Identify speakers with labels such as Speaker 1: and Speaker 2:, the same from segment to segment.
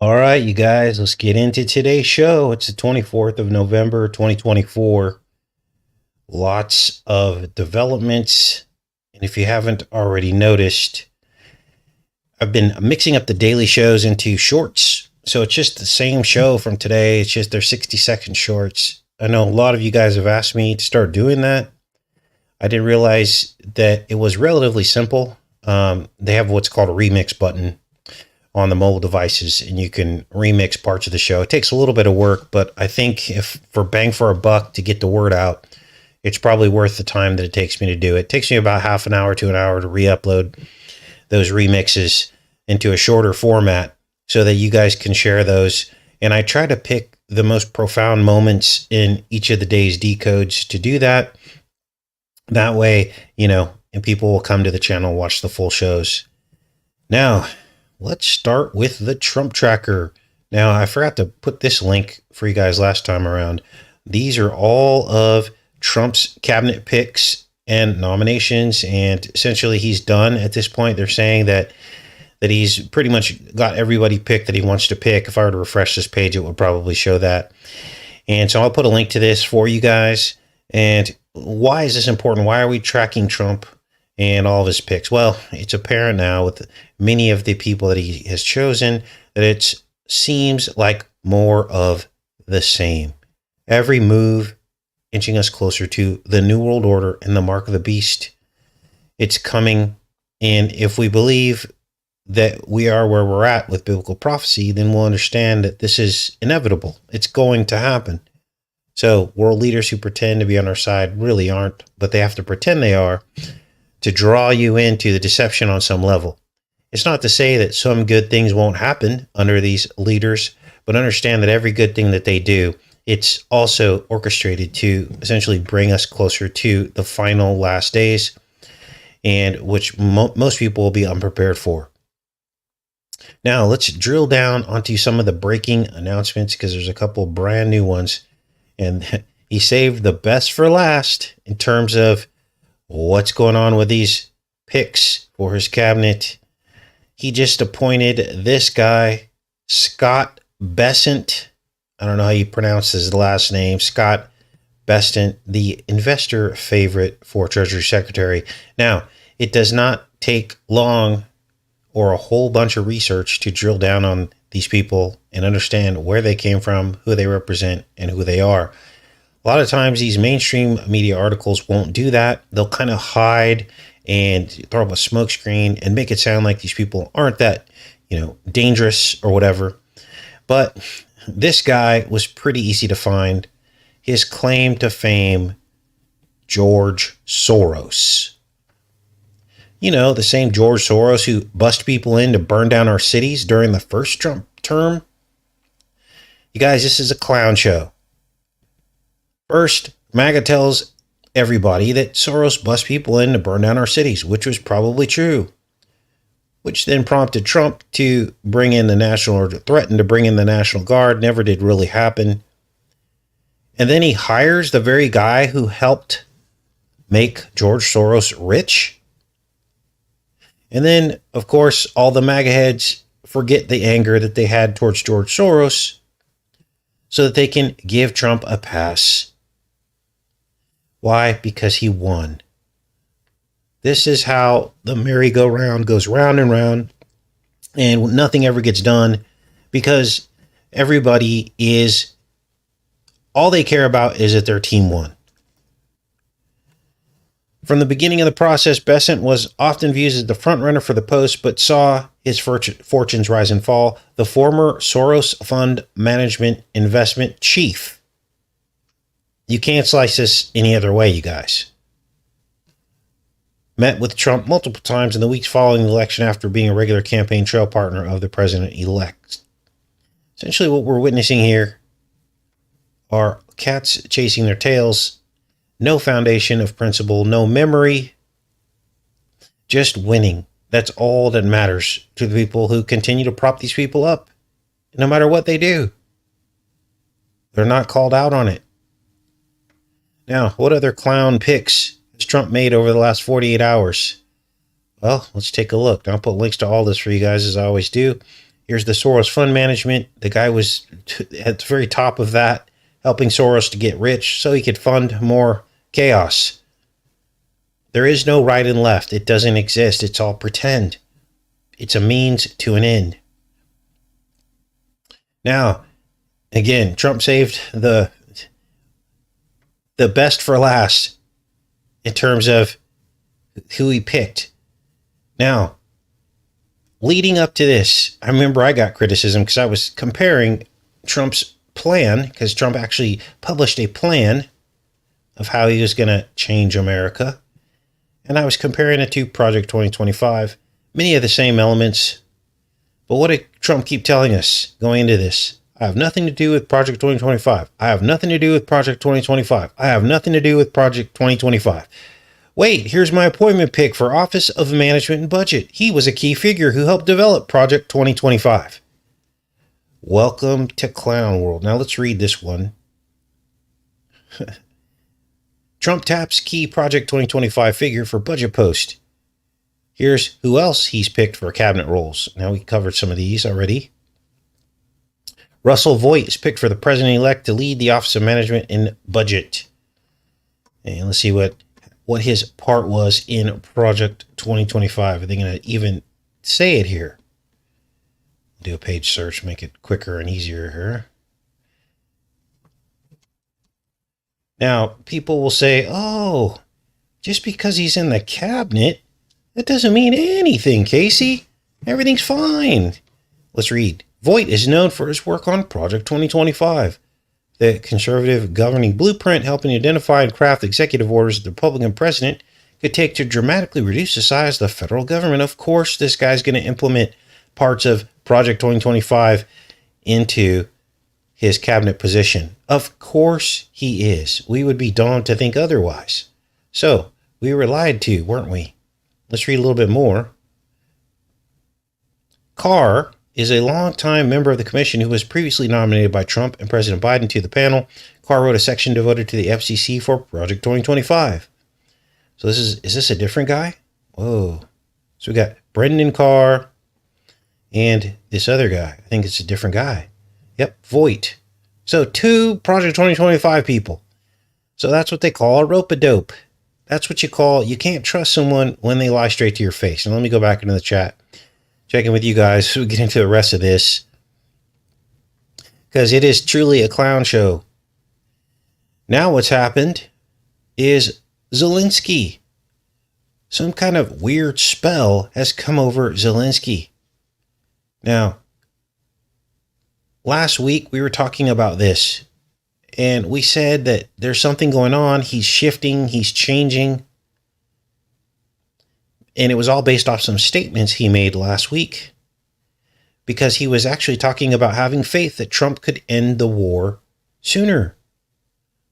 Speaker 1: All right, you guys, let's get into today's show. It's the 24th of November, 2024. Lots of developments. And if you haven't already noticed, I've been mixing up the daily shows into shorts. So it's just the same show from today. It's just their 60-second shorts. I know a lot of you guys have asked me to start doing that. I didn't realize that it was relatively simple. They have what's called a remix button on the mobile devices, and you can remix parts of the show. It takes a little bit of work, but I think if for bang for a buck to get the word out, it's probably worth the time that it takes me to do it. It takes me about half an hour to an hour to re-upload those remixes into a shorter format so that you guys can share those. And I try to pick the most profound moments in each of the day's decodes to do that. That way, and people will come to the channel and watch the full shows. Now, let's start with the Trump tracker. Now, I forgot to put this link for you guys last time around. These are all of Trump's cabinet picks and nominations, and essentially he's done at this point. They're saying that he's pretty much got everybody picked that he wants to pick. If I were to refresh this page, it would probably show that. And so I'll put a link to this for you guys. And why is this important? Why are we tracking Trump and all of his picks? Well, it's apparent now with many of the people that he has chosen that it seems like more of the same. Every move inching us closer to the New World Order and the mark of the beast. It's coming. And if we believe that we are where we're at with biblical prophecy, then we'll understand that this is inevitable. It's going to happen. So world leaders who pretend to be on our side really aren't, but they have to pretend they are to draw you into the deception on some level. It's not to say that some good things won't happen under these leaders, but understand that every good thing that they do, it's also orchestrated to essentially bring us closer to the final last days, and which most people will be unprepared for. Now, let's drill down onto some of the breaking announcements because there's a couple brand new ones, and he saved the best for last in terms of what's going on with these picks for his cabinet. He just appointed this guy, Scott Bessent. I don't know how you pronounce his last name. Scott Bessent, the investor favorite for Treasury Secretary. Now, it does not take long or a whole bunch of research to drill down on these people and understand where they came from, who they represent, and who they are. A lot of times these mainstream media articles won't do that. They'll kind of hide and throw up a smokescreen and make it sound like these people aren't that, dangerous or whatever. But this guy was pretty easy to find. His claim to fame, George Soros. The same George Soros who bust people in to burn down our cities during the first Trump term. You guys, this is a clown show. First, MAGA tells everybody that Soros bust people in to burn down our cities, which was probably true, which then prompted Trump to bring in the threaten to bring in the National Guard. Never did really happen. And then he hires the very guy who helped make George Soros rich. And then, of course, all the MAGA heads forget the anger that they had towards George Soros so that they can give Trump a pass. Why? Because he won. This is how the merry-go-round goes round and round, and nothing ever gets done because everybody all they care about is that their team won. From the beginning of the process, Bessent was often viewed as the front runner for the post, but saw his fortunes rise and fall. The former Soros Fund Management Investment Chief. You can't slice this any other way, you guys. Met with Trump multiple times in the weeks following the election after being a regular campaign trail partner of the president-elect. Essentially what we're witnessing here are cats chasing their tails. No foundation of principle, no memory, just winning. That's all that matters to the people who continue to prop these people up, no matter what they do. They're not called out on it. Now, what other clown picks has Trump made over the last 48 hours? Well, let's take a look. I'll put links to all this for you guys as I always do. Here's the Soros fund management. The guy was at the very top of that, helping Soros to get rich so he could fund more chaos. There is no right and left. It doesn't exist. It's all pretend. It's a means to an end. Now, again, Trump saved the best for last in terms of who he picked. Now, leading up to this, I remember I got criticism because I was comparing Trump's plan, because Trump actually published a plan of how he was going to change America. And I was comparing it to Project 2025. Many of the same elements. But what did Trump keep telling us going into this? I have nothing to do with Project 2025. I have nothing to do with Project 2025. I have nothing to do with Project 2025. Wait, here's my appointment pick for Office of Management and Budget. He was a key figure who helped develop Project 2025. Welcome to Clown World. Now let's read this one. Trump taps key Project 2025 figure for budget post. Here's who else he's picked for cabinet roles. Now we covered some of these already. Russell Voigt is picked for the president-elect to lead the Office of Management and Budget. And let's see what his part was in Project 2025. Are they going to even say it here? Do a page search, make it quicker and easier here. Now, people will say, oh, just because he's in the cabinet, that doesn't mean anything, Casey. Everything's fine. Let's read. Voigt is known for his work on Project 2025, the conservative governing blueprint helping identify and craft executive orders the Republican president could take to dramatically reduce the size of the federal government. Of course, this guy's going to implement parts of Project 2025 into his cabinet position. Of course he is. We would be dumb to think otherwise. So we were lied to, weren't we? Let's read a little bit more. Carr is a longtime member of the commission who was previously nominated by Trump and President Biden to the panel. Carr wrote a section devoted to the FCC for Project 2025. So is this a different guy? Whoa. So we got Brendan Carr and this other guy. I think it's a different guy. Yep, Voigt. So 2 Project 2025 people. So that's what they call a rope-a-dope. That's what you call, you can't trust someone when they lie straight to your face. And let me go back into the chat. Check in with you guys so we get into the rest of this. Because it is truly a clown show. Now what's happened is Zelensky. Some kind of weird spell has come over Zelensky. Now, last week we were talking about this. And we said that there's something going on. He's shifting. He's changing. And it was all based off some statements he made last week. Because he was actually talking about having faith that Trump could end the war sooner.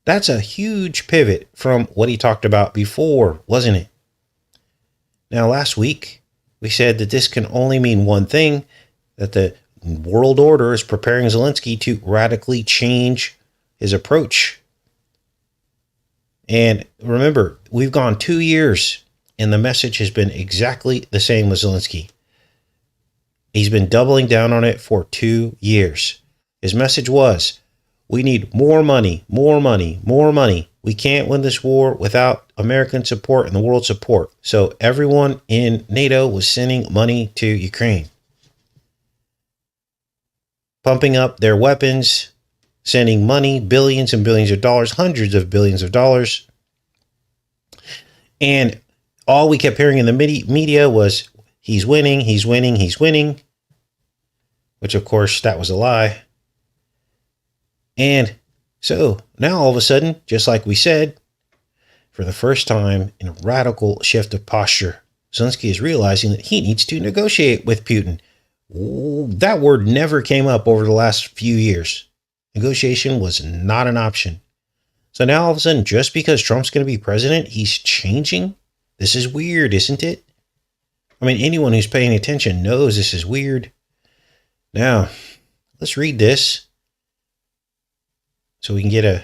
Speaker 1: That's a huge pivot from what he talked about before, wasn't it? Now, last week, we said that this can only mean one thing. That the world order is preparing Zelensky to radically change his approach. And remember, we've gone 2 years and the message has been exactly the same with Zelensky. He's been doubling down on it for 2 years. His message was, we need more money, more money, more money. We can't win this war without American support and the world support. So everyone in NATO was sending money to Ukraine. Pumping up their weapons, sending money, billions and billions of dollars, hundreds of billions of dollars. And all we kept hearing in the media was, he's winning, he's winning, he's winning. Which, of course, that was a lie. And so now all of a sudden, just like we said, for the first time in a radical shift of posture, Zelensky is realizing that he needs to negotiate with Putin. That word never came up over the last few years. Negotiation was not an option. So now all of a sudden, just because Trump's going to be president, he's changing? This is weird, isn't it? I mean, anyone who's paying attention knows this is weird. Now, let's read this so we can get a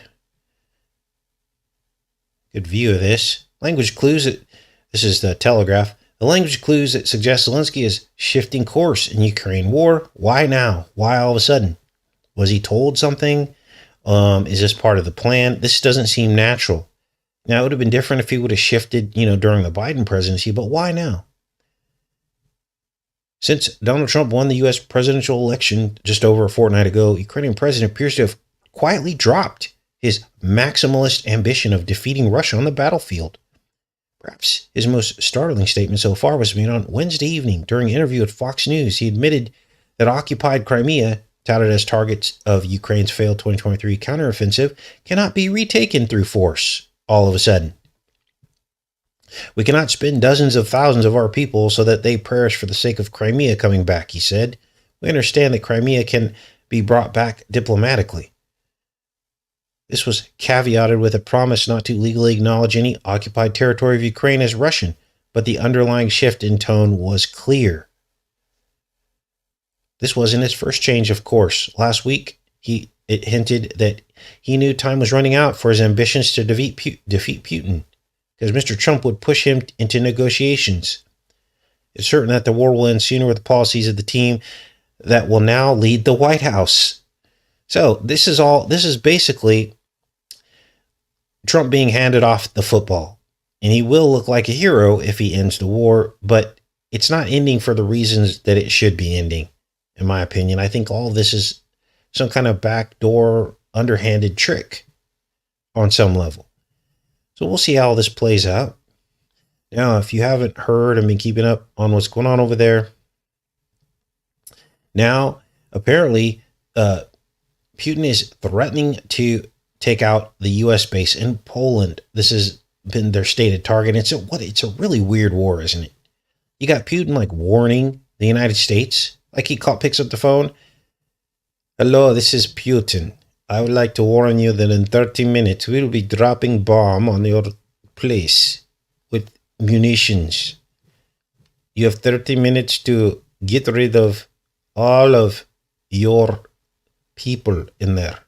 Speaker 1: good view of this. Language clues. This is the Telegraph. The language clues that suggest Zelensky is shifting course in Ukraine war. Why now? Why all of a sudden? Was he told something? Is this part of the plan? This doesn't seem natural. Now, it would have been different if he would have shifted, during the Biden presidency, but why now? Since Donald Trump won the U.S. presidential election just over a fortnight ago, Ukrainian president appears to have quietly dropped his maximalist ambition of defeating Russia on the battlefield. Perhaps his most startling statement so far was made on Wednesday evening during an interview with Fox News. He admitted that occupied Crimea, touted as targets of Ukraine's failed 2023 counteroffensive, cannot be retaken through force all of a sudden. We cannot spend dozens of thousands of our people so that they perish for the sake of Crimea coming back, he said. We understand that Crimea can be brought back diplomatically. This was caveated with a promise not to legally acknowledge any occupied territory of Ukraine as Russian, but the underlying shift in tone was clear. This wasn't his first change, of course. Last week, it hinted that he knew time was running out for his ambitions to defeat Putin, because Mr. Trump would push him into negotiations. It's certain that the war will end sooner with the policies of the team that will now lead the White House. So this is basically Trump being handed off the football. And he will look like a hero if he ends the war, but it's not ending for the reasons that it should be ending, in my opinion. I think all of this is some kind of backdoor, underhanded trick on some level. So we'll see how this plays out. Now, if you haven't heard and been keeping up on what's going on over there, now apparently Putin is threatening to take out the U.S. base in Poland. This has been their stated target. It's a really weird war, isn't it? You got Putin warning the United States, he picks up the phone. Hello, this is Putin. I would like to warn you that in 30 minutes we will be dropping bomb on your place with munitions. You have 30 minutes to get rid of all of your people in there.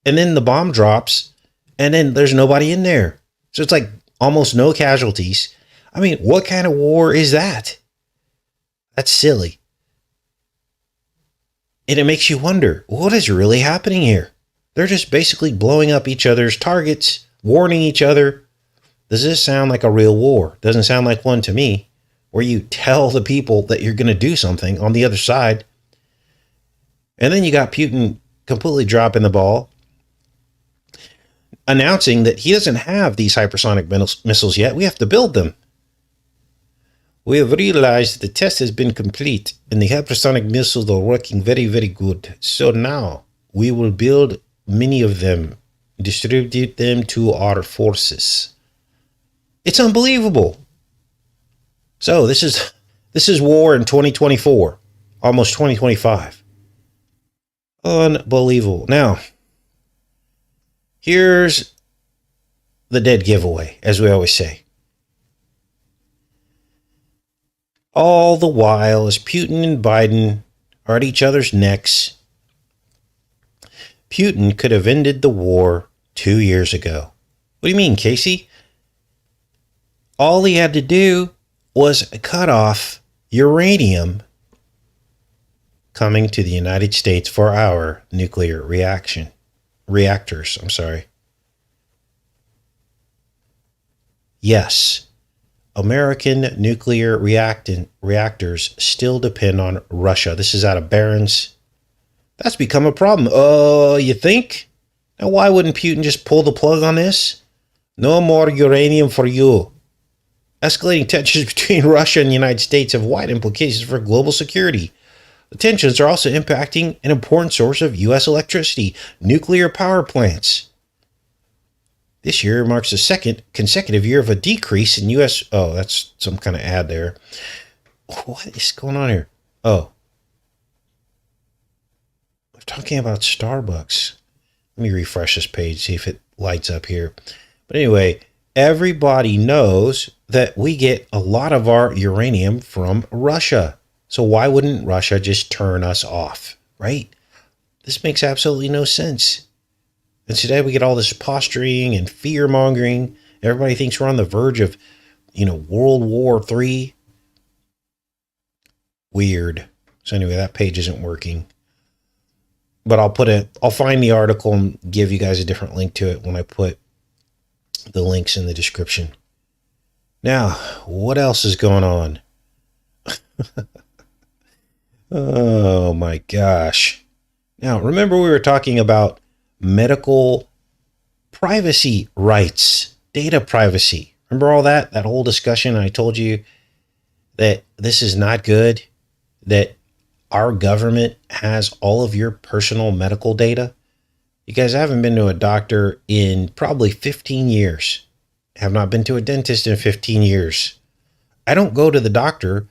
Speaker 1: And then the bomb drops, and then there's nobody in there. So it's almost no casualties. I mean, what kind of war is that? That's silly. And it makes you wonder, what is really happening here? They're just basically blowing up each other's targets, warning each other. Does this sound like a real war? Doesn't sound like one to me, where you tell the people that you're going to do something on the other side. And then you got Putin completely dropping the ball, announcing that he doesn't have these hypersonic missiles yet. We have to build them. We have realized the test has been complete and the hypersonic missiles are working very, very good. So now we will build many of them, distribute them to our forces. It's unbelievable. So this is war in 2024, almost 2025. Unbelievable. Now, here's the dead giveaway, as we always say. All the while, as Putin and Biden are at each other's necks, Putin could have ended the war 2 years ago. What do you mean, Casey? All he had to do was cut off uranium coming to the United States for our nuclear reactors. Yes, American nuclear reactors still depend on Russia. This is out of Barron's. That's become a problem. You think? Now, why wouldn't Putin just pull the plug on this? No more uranium for you. Escalating tensions between Russia and the United States have wide implications for global security. The tensions are also impacting an important source of U.S. electricity, nuclear power plants. This year marks the second consecutive year of a decrease in U.S. Oh, that's some kind of ad there. What is going on here? Oh. We're talking about Starbucks. Let me refresh this page, see if it lights up here. But anyway, everybody knows that we get a lot of our uranium from Russia. So why wouldn't Russia just turn us off, right? This makes absolutely no sense. And today we get all this posturing and fear mongering. Everybody thinks we're on the verge of, World War III. weird. So anyway, that page isn't working. But I'll find the article and give you guys a different link to it when I put the links in the description. Now, what else is going on? Oh my gosh. Now, remember we were talking about medical privacy rights, data privacy. Remember all that whole discussion? I told you that this is not good, that our government has all of your personal medical data. You guys, I haven't been to a doctor in probably 15 years. I have not been to a dentist in 15 years. I don't go to the doctor,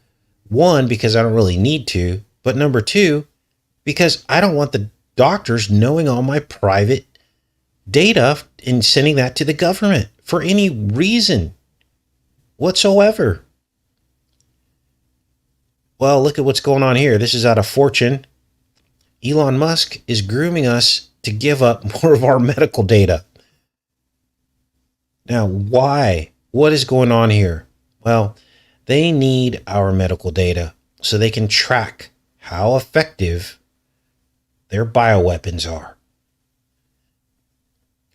Speaker 1: one, because I don't really need to, but number two, because I don't want the doctors knowing all my private data and sending that to the government for any reason whatsoever. Well, look at what's going on here. This is out of Fortune. Elon Musk is grooming us to give up more of our medical data. Now, why? What is going on here? Well, they need our medical data so they can track how effective their bioweapons are.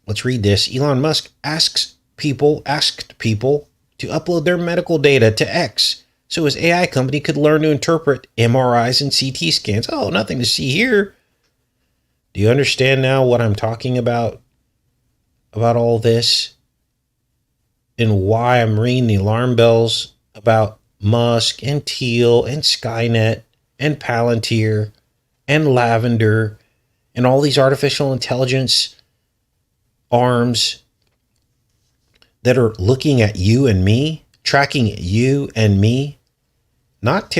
Speaker 1: Let's read this. Elon Musk asked people to upload their medical data to X so his AI company could learn to interpret MRIs and CT scans. Oh, nothing to see here. Do you understand now what I'm talking about all this? And why I'm ringing the alarm bells about Musk and Teal and Skynet and Palantir and Lavender and all these artificial intelligence arms that are looking at you and me, tracking you and me. Not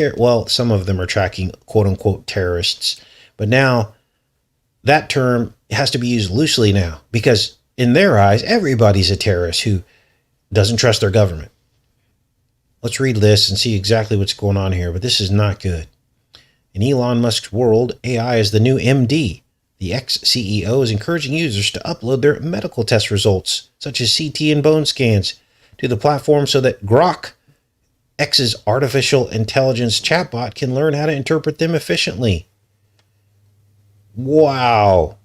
Speaker 1: some of them are tracking quote unquote terrorists, but now that term has to be used loosely now because in their eyes, everybody's a terrorist who doesn't trust their government. Let's read this and see exactly what's going on here, but this is not good. In Elon Musk's world, AI is the new MD. The ex-CEO is encouraging users to upload their medical test results, such as CT and bone scans, to the platform so that Grok, X's artificial intelligence chatbot, can learn how to interpret them efficiently. Wow.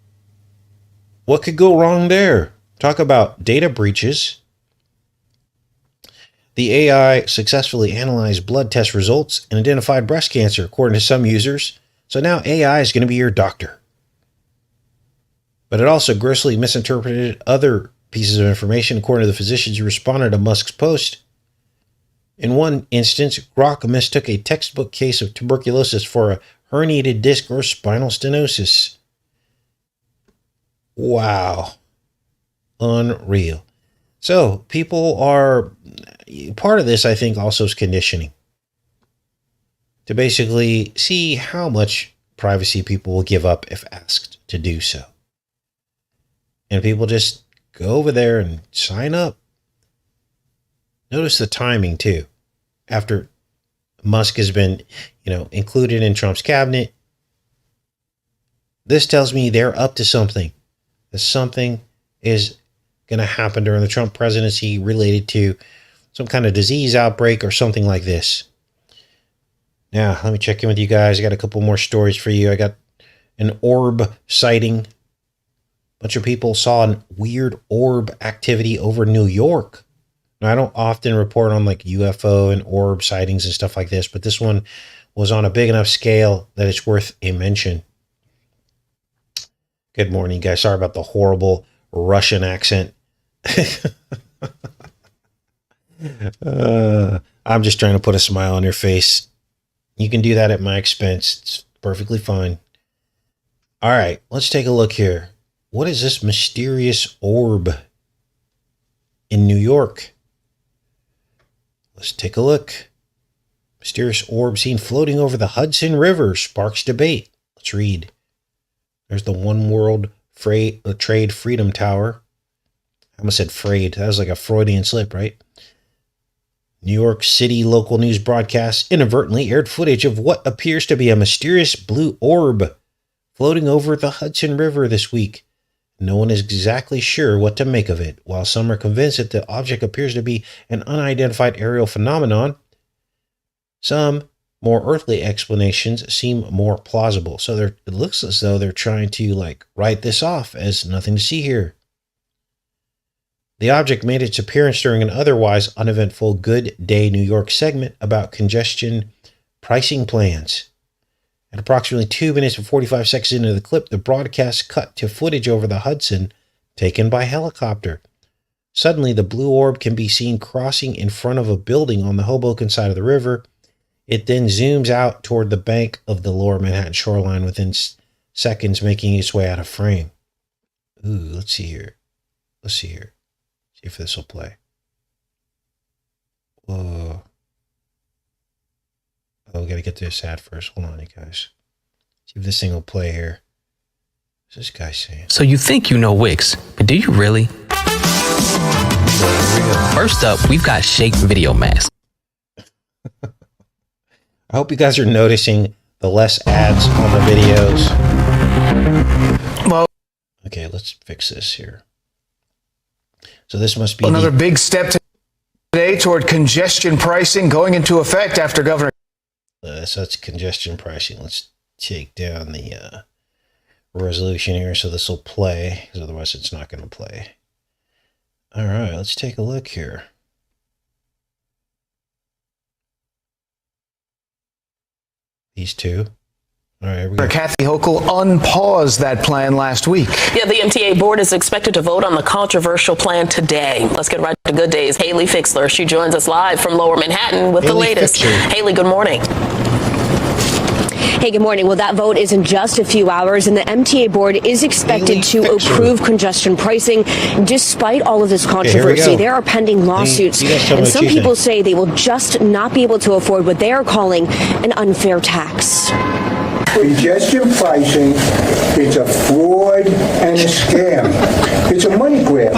Speaker 1: What could go wrong there? Talk about data breaches. The AI successfully analyzed blood test results and identified breast cancer, according to some users. So now AI is going to be your doctor. But it also grossly misinterpreted other pieces of information, according to the physicians who responded to Musk's post. In one instance, Grok mistook a textbook case of tuberculosis for a herniated disc or spinal stenosis. Wow. Unreal. So people are, part of this I think also is conditioning. To basically see how much privacy people will give up if asked to do so. And people just go over there and sign up. Notice the timing too. After Musk has been, included in Trump's cabinet, this tells me they're up to something. That something is going to happen during the Trump presidency related to some kind of disease outbreak or something like this. Now, let me check in with you guys. I got a couple more stories for you. I got an orb sighting. A bunch of people saw a weird orb activity over New York. Now, I don't often report on like UFO and orb sightings and stuff like this, but this one was on a big enough scale that it's worth a mention. Good morning, guys. Sorry about the horrible Russian accent. I'm just trying to put a smile on your face. You can do that at my expense. It's perfectly fine. All right, let's take a look here. What is this mysterious orb in New York? Let's take a look. Mysterious orb seen floating over the Hudson River sparks debate. Let's read. There's the One World Trade Freedom Tower. I almost said frayed. That was like a Freudian slip, right? New York City local news broadcast inadvertently aired footage of what appears to be a mysterious blue orb floating over the Hudson River this week. No one is exactly sure what to make of it. While some are convinced that the object appears to be an unidentified aerial phenomenon, some more earthly explanations seem more plausible. So it looks as though they're trying to like write this off as nothing to see here. The object made its appearance during an otherwise uneventful Good Day New York segment about congestion pricing plans. At approximately 2 minutes and 45 seconds into the clip, the broadcast cut to footage over the Hudson taken by helicopter. Suddenly, the blue orb can be seen crossing in front of a building on the Hoboken side of the river. It then zooms out toward the bank of the lower Manhattan shoreline within seconds, making its way out of frame. Ooh, let's see here. See if this will play. Whoa. Oh, we got to get to this ad first. Hold on, you guys. See if this thing will play here. What's this guy saying?
Speaker 2: So you think you know Wix, but do you really? First up, we've got Shake Video Mask.
Speaker 1: I hope you guys are noticing the less ads on the videos.
Speaker 3: Well,
Speaker 1: okay, let's fix this here. So this must be
Speaker 3: another big step today toward congestion pricing going into effect after Governor.
Speaker 1: So that's congestion pricing. Let's take down the resolution here so this will play, because otherwise it's not going to play. All right, let's take a look here. These two. All right, here we go.
Speaker 3: Kathy Hochul unpaused that plan last week.
Speaker 4: Yeah, the MTA board is expected to vote on the controversial plan today. Let's get right to Good Days. Haley Fixler, she joins us live from Lower Manhattan with the latest. Haley, good morning.
Speaker 5: Hey, good morning. Well, that vote is in just a few hours, and the MTA board is expected to approve congestion pricing despite all of this controversy. There are pending lawsuits, and some people say they will just not be able to afford what they are calling an unfair tax.
Speaker 6: Congestion pricing is a fraud and a scam. It's a money grab.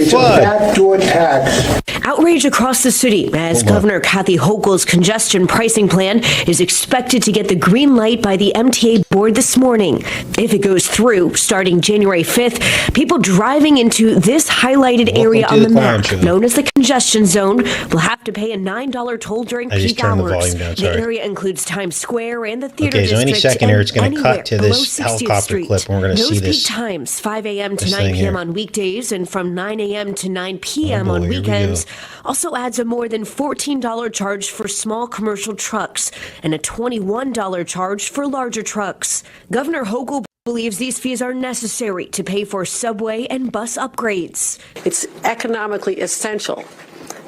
Speaker 6: It's a backdoor tax.
Speaker 5: Outrage across the city as Governor Kathy Hochul's congestion pricing plan is expected to get the green light by the MTA board this morning. If it goes through, starting January 5th, people driving into this highlighted area on the map, known as the congestion zone, will have to pay a $9 toll during peak hours. The area includes Times Square and the theater district.
Speaker 1: So any second here, it's going to cut to this helicopter clip, and we're going to see this.
Speaker 5: Those peak times, 5 a.m. to 9 p.m. on weekdays and from 9 a.m. to 9 p.m. on weekends. Also adds a more than $14 charge for small commercial trucks and a $21 charge for larger trucks. Governor Hochul believes these fees are necessary to pay for subway and bus upgrades.
Speaker 7: It's economically essential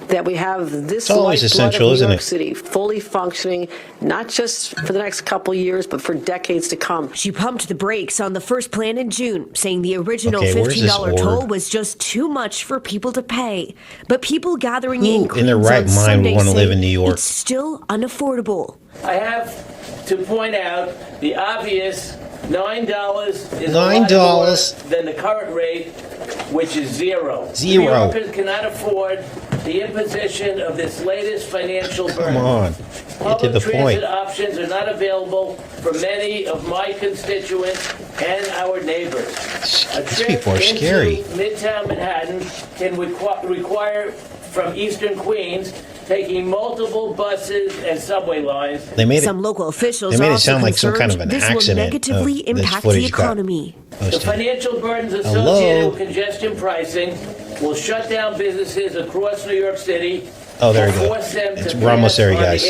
Speaker 7: that we have this
Speaker 1: lifeblood of New York
Speaker 7: City fully functioning, not just for the next couple years, but for decades to come.
Speaker 5: She pumped the brakes on the first plan in June, saying the original $15 toll was just too much for people to pay. But people gathering in
Speaker 1: their right mind would want to live in New York.
Speaker 5: It's still unaffordable.
Speaker 8: I have to point out the obvious. $9 is $9 more than the current rate, which is zero. New Yorkers cannot afford the imposition of this latest financial burden.
Speaker 1: Come on, get to the point.
Speaker 8: Public transit options are not available for many of my constituents and our neighbors.
Speaker 1: These people are scary.
Speaker 8: Midtown Manhattan can require from Eastern Queens taking multiple buses and subway lines.
Speaker 5: Some local officials
Speaker 1: they made it sound like some kind of an accident.
Speaker 5: This will negatively impact the economy.
Speaker 8: The financial burdens associated with congestion pricing will shut down businesses across New York City.
Speaker 1: Oh, there we go. We're almost there, you guys.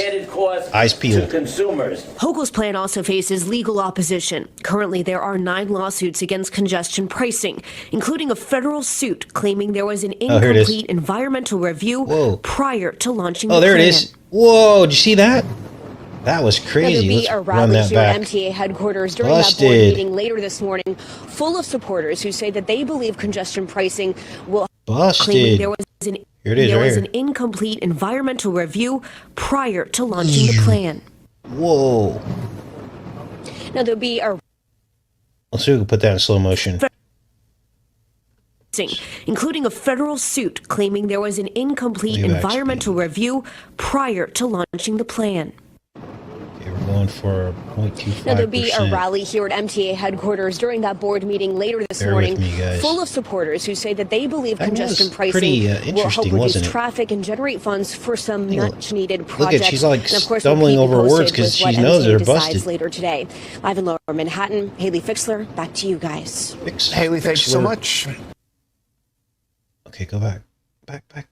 Speaker 1: Eyes peeled.
Speaker 8: Consumers.
Speaker 5: Hochul's plan also faces legal opposition. Currently, there are 9 lawsuits against congestion pricing, including a federal suit claiming there was an incomplete environmental review prior to launching the plan.
Speaker 1: Oh, there it is. Whoa, did you see that? That was crazy. Let's run that back.
Speaker 5: MTA headquarters during that board meeting later this morning, full of supporters who say that they believe congestion pricing will claiming there was an incomplete environmental review prior to launching the plan.
Speaker 1: Whoa.
Speaker 5: Now there'll be a
Speaker 1: let's see if we can put that in slow motion.
Speaker 5: Including a federal suit claiming there was an incomplete environmental review prior to launching the plan.
Speaker 1: Okay, we're going for 0.25%.
Speaker 5: Now, there'll be a rally here at MTA headquarters during that board meeting later this morning, full of supporters who say that they believe congestion pricing will help reduce traffic and generate funds for some much-needed projects.
Speaker 1: Look at, she's like
Speaker 5: and of course,
Speaker 1: stumbling over words because she knows they're busted.
Speaker 5: Later today. Live in Lower Manhattan, Haley Fixler, back to you guys.
Speaker 3: Haley, thanks so much.
Speaker 1: Okay, go back. Back.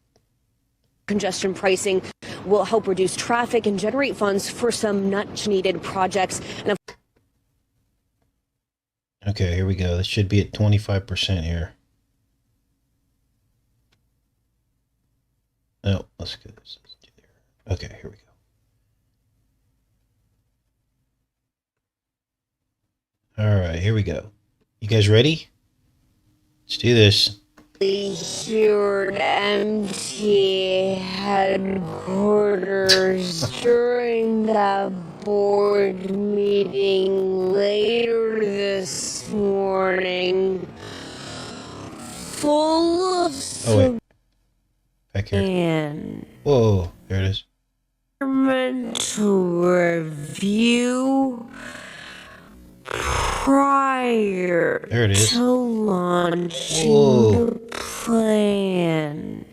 Speaker 5: Congestion pricing will help reduce traffic and generate funds for some much-needed projects. And
Speaker 1: okay, here we go. This should be at 25% here. No, let's go. Okay, here we go. All right, here we go. You guys ready? Let's do this.
Speaker 5: Here at MTA headquarters during the board meeting later this morning, full of
Speaker 1: back here. Whoa, there it is.
Speaker 5: To review prior
Speaker 1: there it is.
Speaker 5: To launching the plan.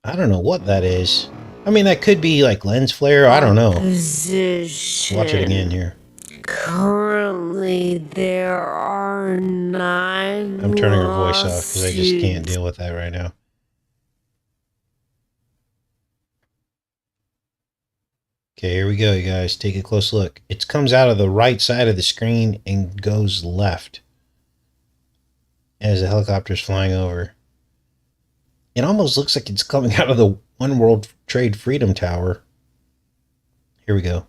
Speaker 1: I don't know what that is. I mean, that could be like lens flare. I don't know.
Speaker 5: Position.
Speaker 1: Watch it again here.
Speaker 5: Currently, there are 9.
Speaker 1: I'm turning her voice off because I just can't deal with that right now. Okay, here we go, you guys. Take a close look. It comes out of the right side of the screen and goes left as the helicopter's flying over. It almost looks like it's coming out of the One World Trade Freedom Tower. Here we go.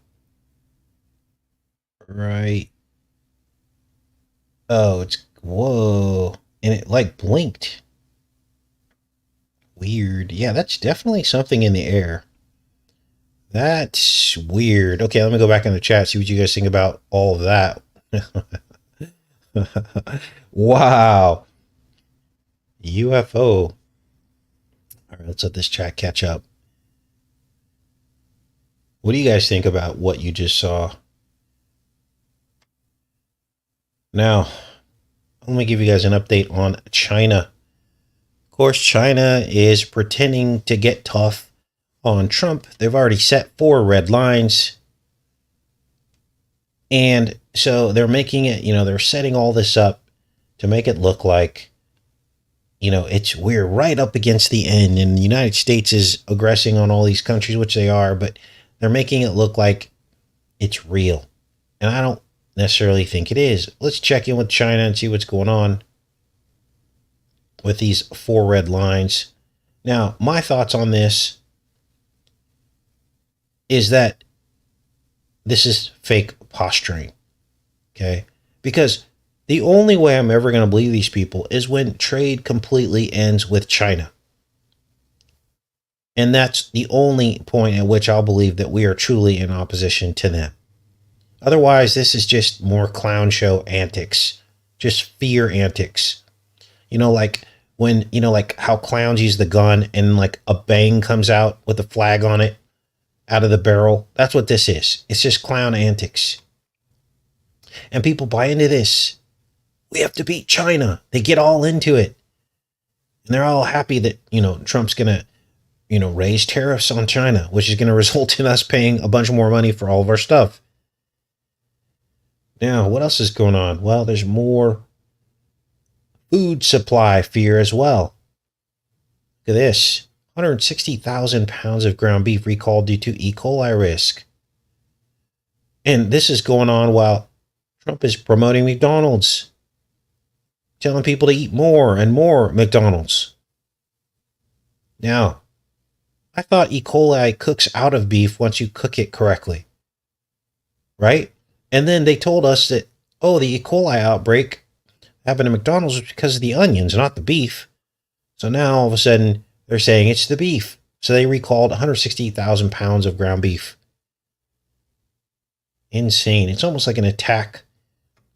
Speaker 1: Right. Oh, it's... Whoa. And it, like, blinked. Weird. Yeah, that's definitely something in the air. That's weird. Okay, let me go back in the chat, see what you guys think about all of that. Wow. UFO. All right, let's let this chat catch up. What do you guys think about what you just saw? Now, let me give you guys an update on China. Of course, China is pretending to get tough on Trump. They've already set 4 red lines. And so they're making it, they're setting all this up to make it look like, we're right up against the end and the United States is aggressing on all these countries, which they are, but they're making it look like it's real. And I don't necessarily think it is. Let's check in with China and see what's going on with these 4 red lines. Now, my thoughts on this is that this is fake posturing, okay? Because the only way I'm ever going to believe these people is when trade completely ends with China. And that's the only point at which I'll believe that we are truly in opposition to them. Otherwise, this is just more clown show antics, just fear antics. Like when, like how clowns use the gun and like a bang comes out with a flag on it out of the barrel. That's what this is. It's just clown antics. And people buy into this. We have to beat China. They get all into it. And they're all happy that, Trump's going to, raise tariffs on China, which is going to result in us paying a bunch more money for all of our stuff. Now, what else is going on? Well, there's more food supply fear as well. Look at this. 160,000 pounds of ground beef recalled due to E. coli risk. And this is going on while Trump is promoting McDonald's, telling people to eat more and more McDonald's. Now, I thought E. coli cooks out of beef once you cook it correctly, right? And then they told us that, the E. coli outbreak happened at McDonald's was because of the onions, not the beef. So now all of a sudden, they're saying it's the beef. So they recalled 160,000 pounds of ground beef. Insane. It's almost like an attack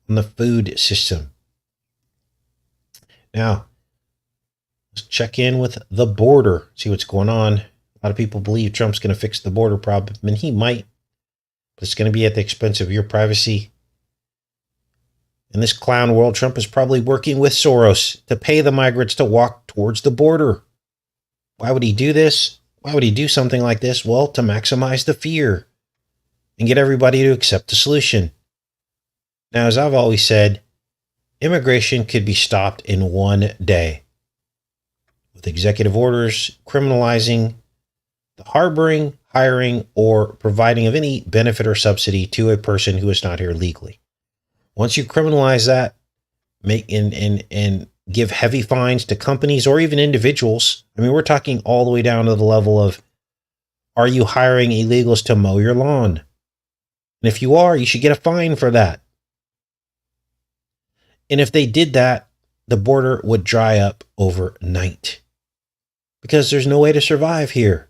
Speaker 1: on the food system. Now, let's check in with the border, see what's going on. A lot of people believe Trump's going to fix the border problem, and he might. It's going to be at the expense of your privacy. In this clown world, Trump is probably working with Soros to pay the migrants to walk towards the border. Why would he do this? Why would he do something like this? Well, to maximize the fear and get everybody to accept the solution. Now, as I've always said, immigration could be stopped in one day with executive orders criminalizing the harboring, hiring, or providing of any benefit or subsidy to a person who is not here legally. Once you criminalize that, make and give heavy fines to companies or even individuals. I mean, we're talking all the way down to the level of, are you hiring illegals to mow your lawn? And if you are, you should get a fine for that. And if they did that, the border would dry up overnight because there's no way to survive here.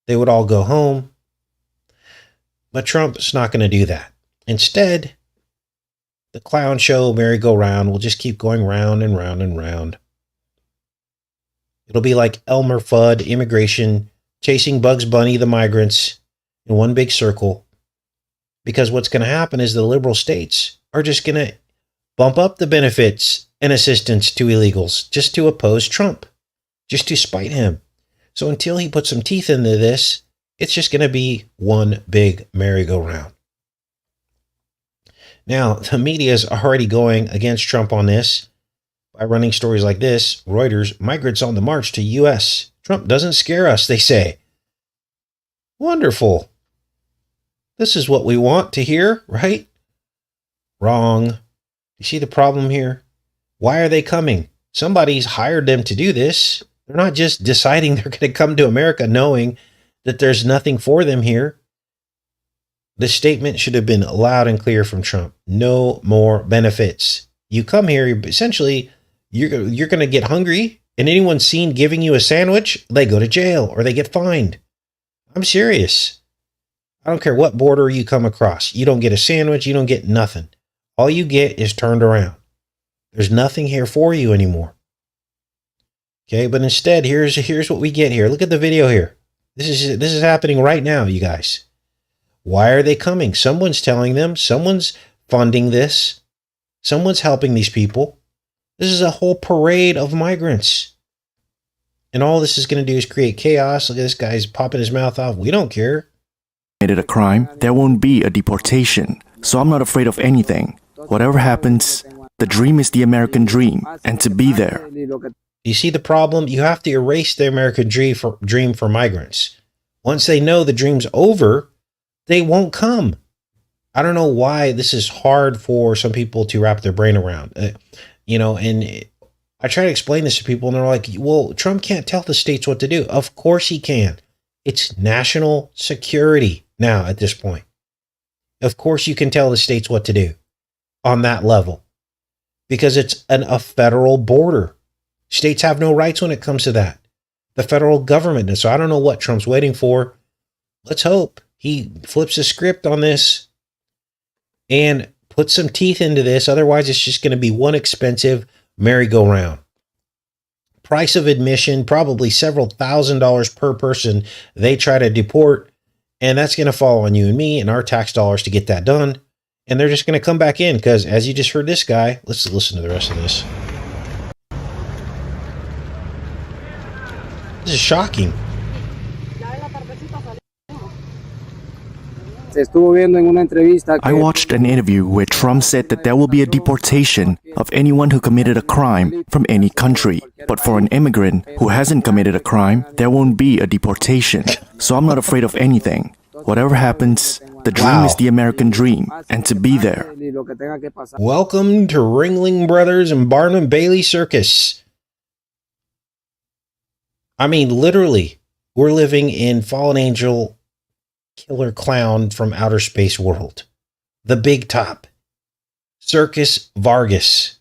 Speaker 1: They would all go home. But Trump's not going to do that. Instead, the clown show merry-go-round will just keep going round and round and round. It'll be like Elmer Fudd, immigration, chasing Bugs Bunny, the migrants, in one big circle. Because what's going to happen is the liberal states are just going to bump up the benefits and assistance to illegals just to oppose Trump, just to spite him. So until he puts some teeth into this, it's just going to be one big merry-go-round. Now, the media is already going against Trump on this by running stories like this. Reuters, migrants on the march to U.S. Trump doesn't scare us, they say. Wonderful. This is what we want to hear, right? Wrong. You see the problem here? Why are they coming? Somebody's hired them to do this. They're not just deciding they're going to come to America knowing that there's nothing for them here. The statement should have been loud and clear from Trump. No more benefits. You come here, essentially, you're going to get hungry, and anyone seen giving you a sandwich, they go to jail or they get fined. I'm serious. I don't care what border you come across. You don't get a sandwich. You don't get nothing. All you get is turned around. There's nothing here for you anymore. Okay, but instead, here's what we get here. Look at the video here. This is happening right now, you guys. Why are they coming? Someone's telling them. Someone's funding this. Someone's helping these people. This is a whole parade of migrants. And all this is going to do is create chaos. Look at this guy's popping his mouth off. We don't care.
Speaker 9: Committed a crime, there won't be a deportation. So I'm not afraid of anything. Whatever happens, the dream is the American dream, and to be there.
Speaker 1: You see the problem? You have to erase the American dream for migrants. Once they know the dream's over, they won't come. I don't know why this is hard for some people to wrap their brain around. And I try to explain this to people, and they're like, well, Trump can't tell the states what to do. Of course he can. It's national security now at this point. Of course you can tell the states what to do on that level because it's a federal border. States have no rights when it comes to that. The federal government. And so I don't know what Trump's waiting for. Let's hope he flips the script on this and puts some teeth into this. Otherwise, it's just going to be one expensive merry-go-round. Price of admission, probably several $1,000s per person they try to deport. And that's going to fall on you and me and our tax dollars to get that done. And they're just going to come back in because, as you just heard this guy, let's listen to the rest of this. This is shocking.
Speaker 9: I watched an interview where Trump said that there will be a deportation of anyone who committed a crime from any country. But for an immigrant who hasn't committed a crime, there won't be a deportation. So I'm not afraid of anything. Whatever happens, the dream is the American dream, and to be there.
Speaker 1: Welcome to Ringling Brothers and Barnum Bailey Circus. I mean, literally, we're living in fallen angel killer clown from outer space world. The big top. Circus Vargas.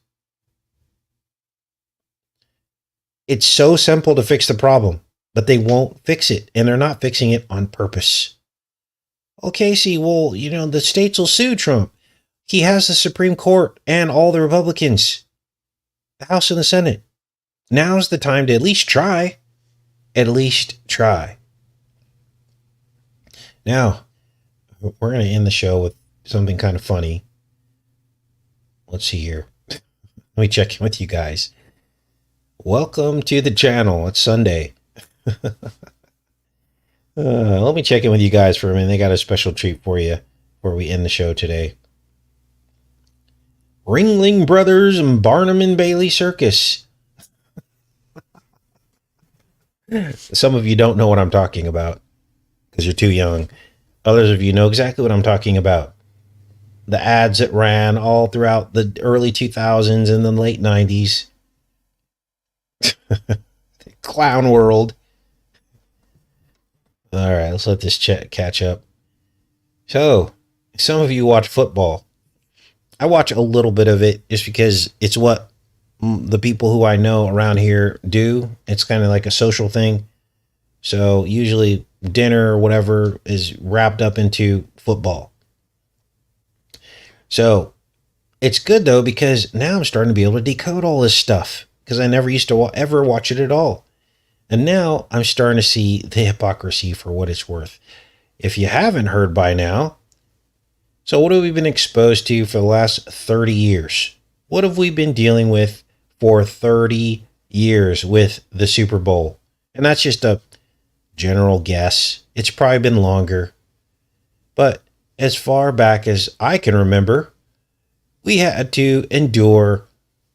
Speaker 1: It's so simple to fix the problem, but they won't fix it, and they're not fixing it on purpose. Okay, see, well, the states will sue Trump. He has the Supreme Court and all the Republicans, the House and the Senate. Now's the time to at least try. At least try. Now, we're going to end the show with something kind of funny. Let's see here. Let me check in with you guys. Welcome to the channel. It's Sunday. Let me check in with you guys for a minute. They got a special treat for you before we end the show today. Ringling Brothers and Barnum and Bailey Circus. Some of you don't know what I'm talking about because you're too young. Others of you know exactly what I'm talking about. The ads that ran all throughout the early 2000s and the late 90s. The clown world. All right, let's let this catch up. So, some of you watch football. I watch a little bit of it just because it's what the people who I know around here do. It's kind of like a social thing. So, usually dinner or whatever is wrapped up into football. So, it's good though because now I'm starting to be able to decode all this stuff because I never used to ever watch it at all. And now I'm starting to see the hypocrisy for what it's worth. If you haven't heard by now, so what have we been exposed to for the last 30 years? What have we been dealing with for 30 years with the Super Bowl? And that's just a general guess. It's probably been longer. But as far back as I can remember, we had to endure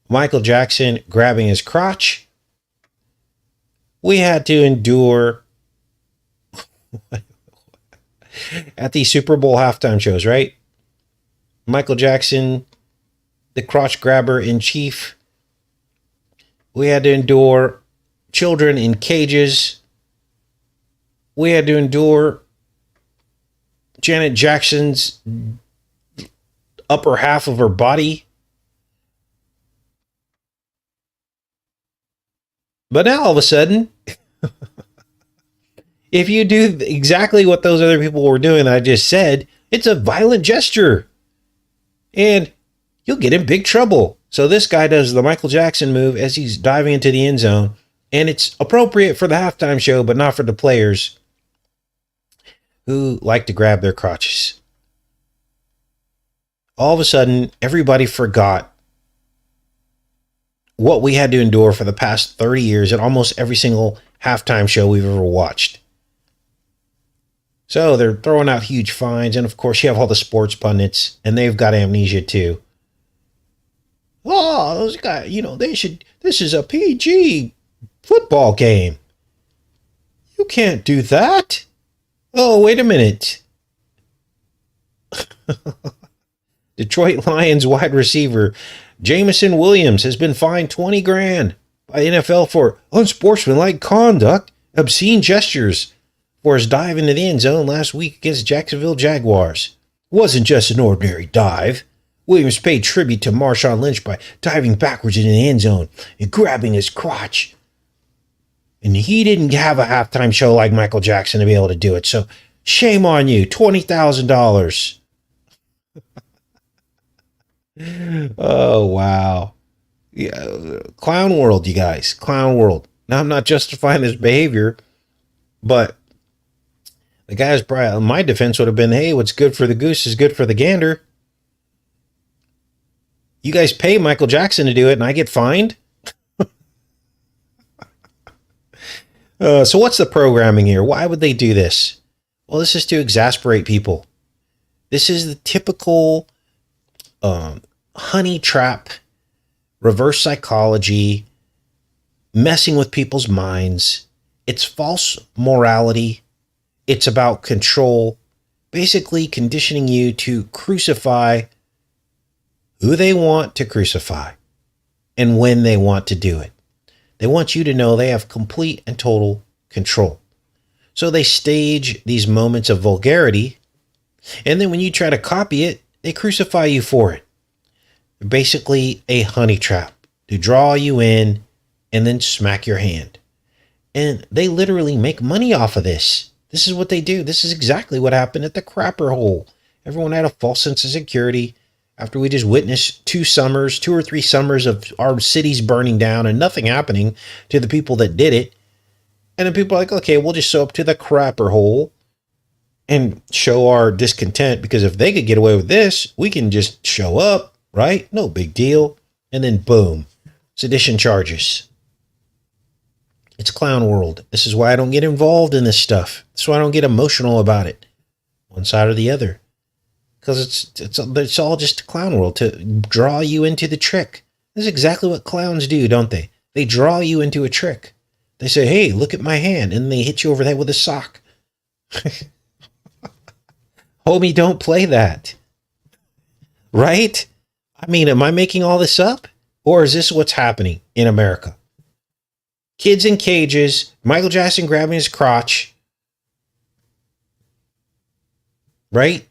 Speaker 1: Michael Jackson grabbing his crotch. We had to endure at the Super Bowl halftime shows, right? Michael Jackson, the crotch grabber in chief. We had to endure children in cages. We had to endure Janet Jackson's upper half of her body. But now all of a sudden, if you do exactly what those other people were doing that I just said, it's a violent gesture. And you'll get in big trouble. So this guy does the Michael Jackson move as he's diving into the end zone. And it's appropriate for the halftime show, but not for the players who like to grab their crotches. All of a sudden, everybody forgot what we had to endure for the past 30 years at almost every single halftime show we've ever watched. So they're throwing out huge fines. And of course, you have all the sports pundits, and they've got amnesia too. Oh, those guys, this is a PG football game. You can't do that. Oh, wait a minute. Detroit Lions wide receiver Jameson Williams has been fined $20,000 by the NFL for unsportsmanlike conduct, obscene gestures for his dive into the end zone last week against Jacksonville Jaguars. It wasn't just an ordinary dive. Williams paid tribute to Marshawn Lynch by diving backwards into the end zone and grabbing his crotch. And he didn't have a halftime show like Michael Jackson to be able to do it. So shame on you, $20,000. Oh, wow. Yeah, clown world, you guys. Clown world. Now, I'm not justifying this behavior, but the guy's probably, my defense would have been, hey, what's good for the goose is good for the gander. You guys pay Michael Jackson to do it, and I get fined? So what's the programming here? Why would they do this? Well, this is to exasperate people. This is the typical honey trap, reverse psychology, messing with people's minds. It's false morality. It's about control, basically conditioning you to crucify who they want to crucify and when they want to do it. They want you to know they have complete and total control. So they stage these moments of vulgarity, and then when you try to copy it, they crucify you for it. Basically a honey trap to draw you in and then smack your hand. And they literally make money off of this. This is what they do. This is exactly what happened at the crapper hole. Everyone had a false sense of security after we just witnessed 2 or 3 summers of our cities burning down and nothing happening to the people that did it. And then people are like, okay, we'll just show up to the crapper hole and show our discontent, because if they could get away with this, we can just show up, right? No big deal. And then boom, sedition charges. It's clown world. This is why I don't get involved in this stuff. This is why I don't get emotional about it, one side or the other, because it's all just a clown world to draw you into the trick. This is exactly what clowns do, don't they? They draw you into a trick. They say, "Hey, look at my hand," and they hit you over the head with a sock. Homie, don't play that. Right? I mean, am I making all this up? Or is this what's happening in America? Kids in cages, Michael Jackson grabbing his crotch. Right?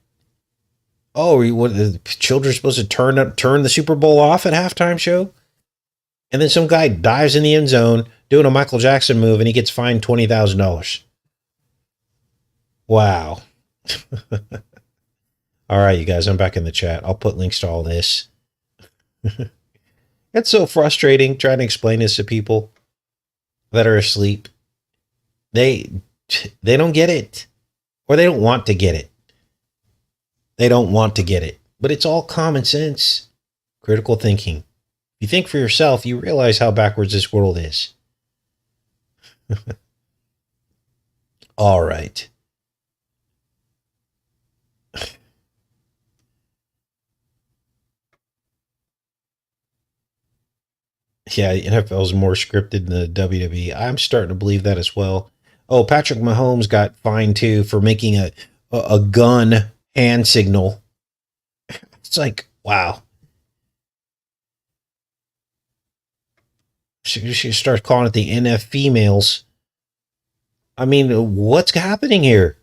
Speaker 1: Oh, what, the children are supposed to turn the Super Bowl off at halftime show? And then some guy dives in the end zone doing a Michael Jackson move and he gets fined $20,000. Wow. All right, you guys, I'm back in the chat. I'll put links to all this. It's so frustrating trying to explain this to people that are asleep. They don't get it, or they don't want to get it. They don't want to get it, but it's all common sense, critical thinking. If you think for yourself, you realize how backwards this world is. All right. Yeah, the NFL is more scripted than the WWE. I'm starting to believe that as well. Oh, Patrick Mahomes got fined too for making a gun hand signal. It's like, wow. She starts calling it the NF females. I mean, what's happening here?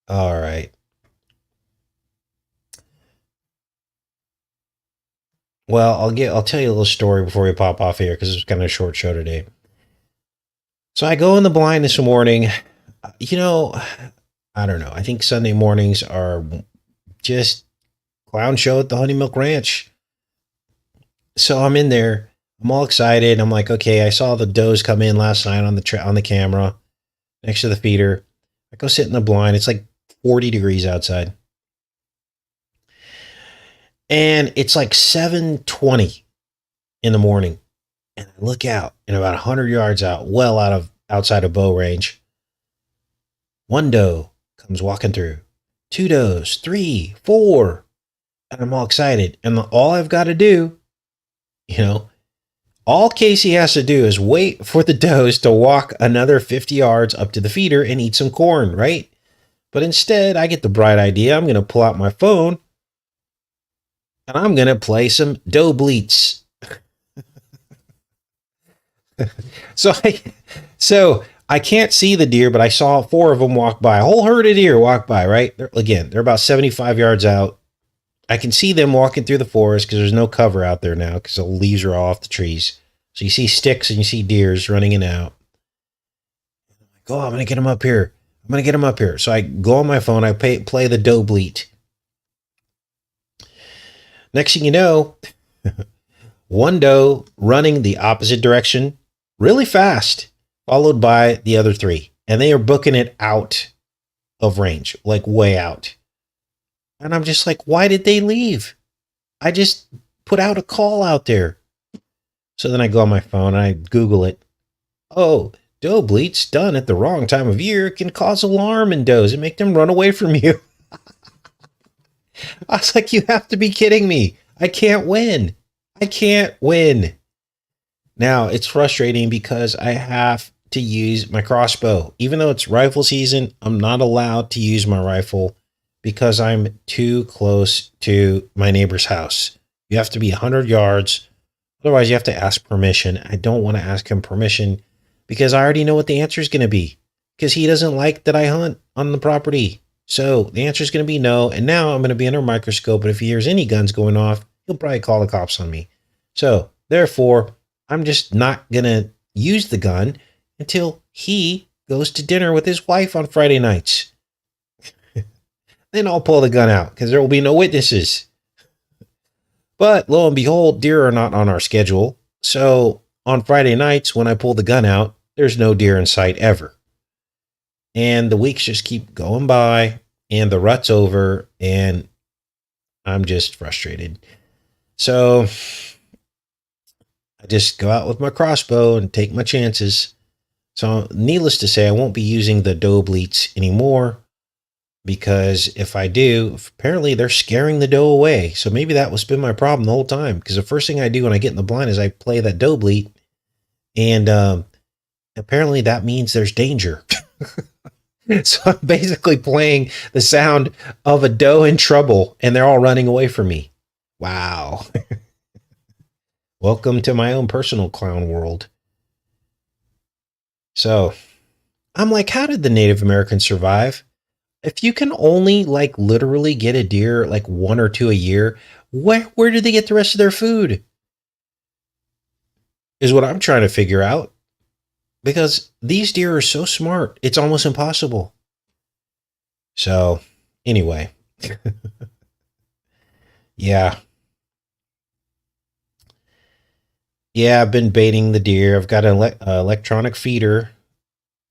Speaker 1: All right. Well, I'll tell you a little story before we pop off here, because it's kind of a short show today. So I go in the blind this morning. You know, I don't know. I think Sunday mornings are just clown show at the Honey Milk Ranch. So I'm in there. I'm all excited. I'm like, okay, I saw the does come in last night on the camera next to the feeder. I go sit in the blind. It's like 40 degrees outside. And it's like 7:20 in the morning. And I look out, and about 100 yards out, well outside of bow range, one doe comes walking through. 2 does, 3, 4. And I'm all excited. And all I've got to do, all Casey has to do is wait for the does to walk another 50 yards up to the feeder and eat some corn, right? But instead, I get the bright idea. I'm going to pull out my phone and I'm going to play some doe bleats. So I can't see the deer, but I saw 4 of them walk by. A whole herd of deer walk by, right? They're about 75 yards out. I can see them walking through the forest because there's no cover out there now because the leaves are all off the trees. So you see sticks and you see deers running in and out. I'm like, oh, I'm going to get them up here. So I go on my phone. I play the doe bleat. Next thing you know, one doe running the opposite direction really fast, followed by the other 3. And they are booking it out of range, like way out. And I'm just like, why did they leave? I just put out a call out there. So then I go on my phone and I Google it. Oh, doe bleats done at the wrong time of year can cause alarm in does and make them run away from you. I was like, you have to be kidding me. I can't win. Now, it's frustrating because I have to use my crossbow. Even though it's rifle season, I'm not allowed to use my rifle because I'm too close to my neighbor's house. You have to be 100 yards. Otherwise, you have to ask permission. I don't want to ask him permission because I already know what the answer is going to be because he doesn't like that I hunt on the property. So the answer is going to be no. And now I'm going to be under a microscope. And if he hears any guns going off, he'll probably call the cops on me. So therefore, I'm just not going to use the gun until he goes to dinner with his wife on Friday nights. Then I'll pull the gun out because there will be no witnesses. But lo and behold, deer are not on our schedule. So on Friday nights when I pull the gun out, there's no deer in sight ever. And the weeks just keep going by and the rut's over and I'm just frustrated. So I just go out with my crossbow and take my chances. So needless to say, I won't be using the doe bleats anymore because if I do, apparently they're scaring the doe away. So maybe that was been my problem the whole time because the first thing I do when I get in the blind is I play that doe bleat and apparently that means there's danger. So I'm basically playing the sound of a doe in trouble and they're all running away from me. Wow. Welcome to my own personal clown world. So I'm like, how did the Native Americans survive? If you can only like literally get a deer like 1 or 2 a year, where do they get the rest of their food? Is what I'm trying to figure out. Because these deer are so smart, it's almost impossible. So, anyway. Yeah. Yeah, I've been baiting the deer. I've got an electronic feeder.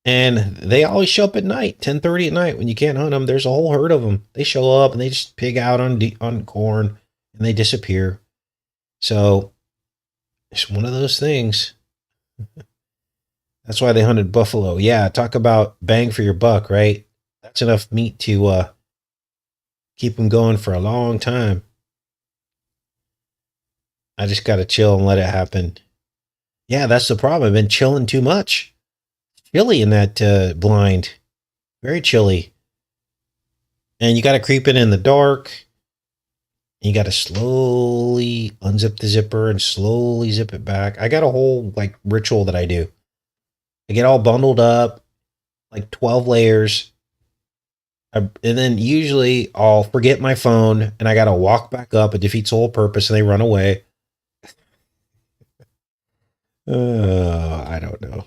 Speaker 1: And they always show up at night, 10:30 at night when you can't hunt them. There's a whole herd of them. They show up and they just pig out on corn and they disappear. So, it's one of those things. That's why they hunted buffalo. Yeah, talk about bang for your buck, right? That's enough meat to keep them going for a long time. I just got to chill and let it happen. Yeah, that's the problem. I've been chilling too much. Chilly in that blind. Very chilly. And you got to creep in the dark. You got to slowly unzip the zipper and slowly zip it back. I got a whole like ritual that I do. I get all bundled up, like 12 layers. And then usually I'll forget my phone and I got to walk back up. It defeats the whole purpose and they run away. I don't know.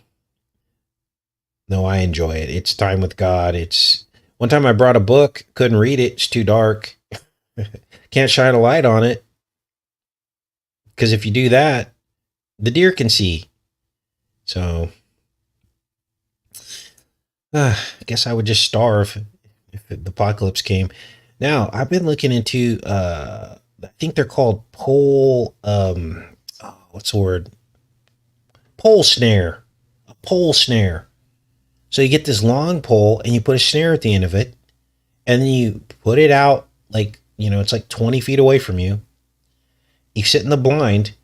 Speaker 1: No, I enjoy it. It's time with God. It's one time I brought a book, couldn't read it. It's too dark. Can't shine a light on it. Because if you do that, the deer can see. So I guess I would just starve if the apocalypse came. Now, I've been looking into, I think they're called what's the word? Pole snare. A pole snare. So you get this long pole and you put a snare at the end of it and then you put it out like, it's like 20 feet away from you. You sit in the blind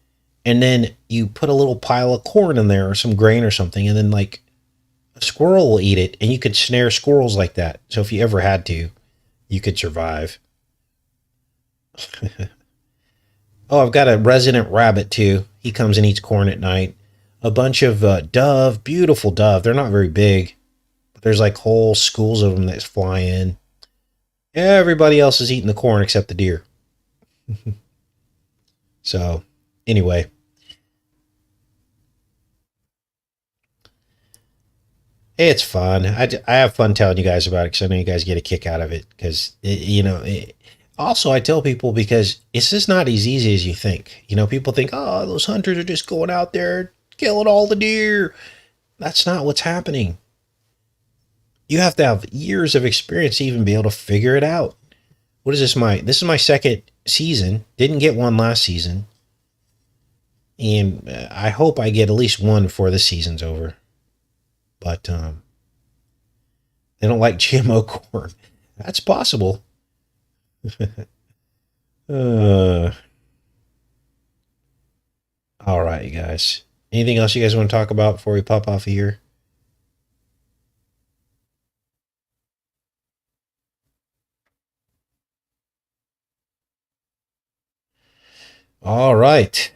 Speaker 1: and then you put a little pile of corn in there or some grain or something and then like a squirrel will eat it and you could snare squirrels like that. So if you ever had to, you could survive. Oh, I've got a resident rabbit too. He comes and eats corn at night. A bunch of dove, beautiful dove. They're not very big, but there's like whole schools of them that fly in. Everybody else is eating the corn except the deer. So, anyway. It's fun. I have fun telling you guys about it because I know you guys get a kick out of it. Because, also, I tell people because it's just not as easy as you think. People think, oh, those hunters are just going out there killing all the deer. That's not what's happening. You have to have years of experience to even be able to figure it out. What is this? This is my second season. Didn't get one last season. And I hope I get at least one before the season's over. But they don't like GMO corn. That's possible. All right, you guys. Anything else you guys want to talk about before we pop off of here? All right.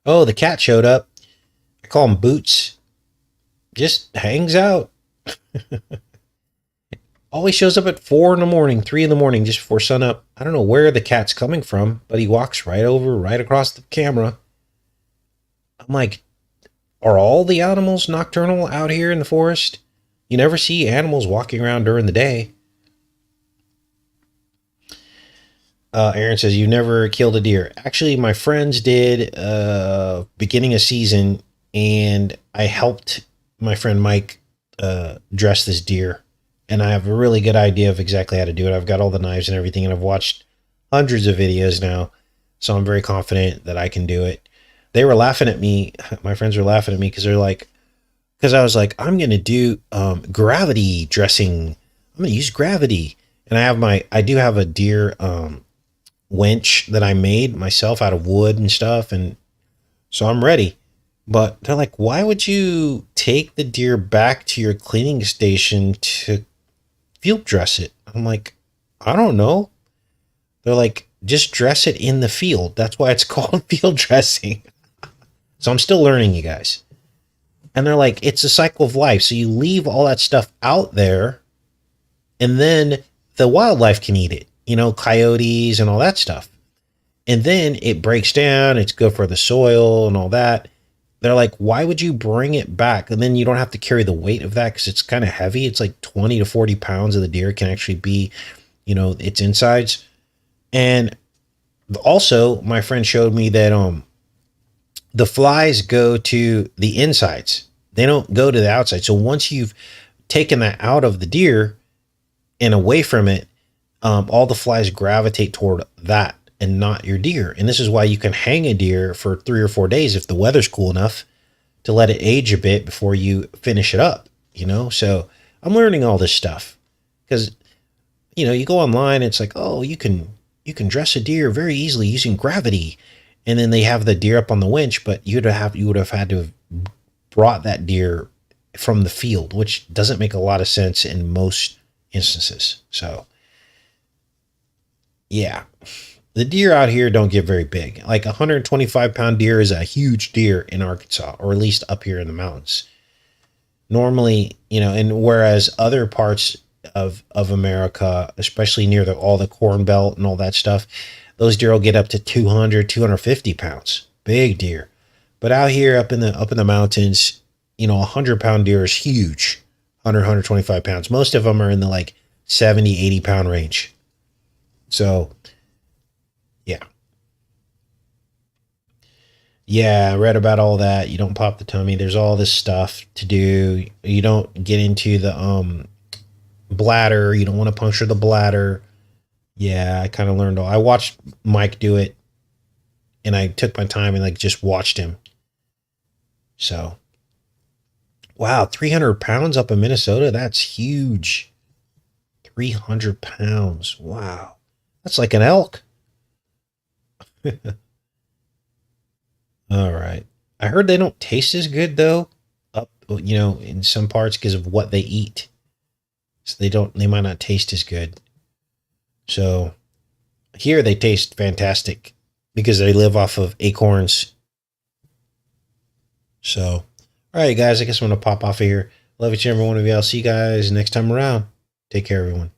Speaker 1: Oh, the cat showed up. I call him Boots. Just hangs out. Always shows up at 4 in the morning, 3 in the morning, just before sunup. I don't know where the cat's coming from, but he walks right across the camera. I'm like, are all the animals nocturnal out here in the forest? You never see animals walking around during the day. Aaron says, you never killed a deer. Actually, my friends did beginning of season, and I helped my friend Mike dress this deer. And I have a really good idea of exactly how to do it. I've got all the knives and everything, and I've watched hundreds of videos now. So I'm very confident that I can do it. They were laughing at me. My friends were laughing at me because they're like, because I was like, I'm going to do gravity dressing. I'm going to use gravity. And I do have a deer winch that I made myself out of wood and stuff. And so I'm ready. But they're like, why would you take the deer back to your cleaning station to field dress it? I'm like, I don't know. They're like, just dress it in the field. That's why it's called field dressing. So I'm still learning, you guys. And they're like, it's a cycle of life. So you leave all that stuff out there, and then the wildlife can eat it, you know, coyotes and all that stuff. And then it breaks down. It's good for the soil and all that. They're like, why would you bring it back? And then you don't have to carry the weight of that because it's kind of heavy. It's like 20 to 40 pounds of the deer can actually be, you know, its insides. And also, my friend showed me that the flies go to the insides. They don't go to the outside. So once you've taken that out of the deer and away from it, all the flies gravitate toward that and not your deer. And this is why you can hang a deer for 3 or 4 days if the weather's cool enough to let it age a bit before you finish it up, you know? So I'm learning all this stuff because, you know, you go online, it's like, oh, you can dress a deer very easily using gravity. And then they have the deer up on the winch, but you would have had to have brought that deer from the field, which doesn't make a lot of sense in most instances. So yeah, the deer out here don't get very big. Like 125-pound deer is a huge deer in Arkansas, or at least up here in the mountains. Normally, you know, and whereas other parts of America, especially near all the corn belt and all that stuff, those deer will get up to 200, 250 pounds. Big deer. But out here up in the mountains, you know, 100-pound deer is huge. 100, 125 pounds. Most of them are in the like 70, 80 pound range. So, yeah. Yeah, I read about all that. You don't pop the tummy. There's all this stuff to do. You don't get into the bladder. You don't want to puncture the bladder. Yeah, I kind of learned all. I watched Mike do it, and I took my time and like just watched him. So, wow, 300 pounds up in Minnesota. That's huge. 300 pounds. Wow. That's like an elk. All right. I heard they don't taste as good though, up, you know, in some parts because of what they eat. So they might not taste as good. So here they taste fantastic because they live off of acorns. So, all right, guys, I guess I'm going to pop off of here. Love each and every one of you. I'll see you guys next time around. Take care, everyone.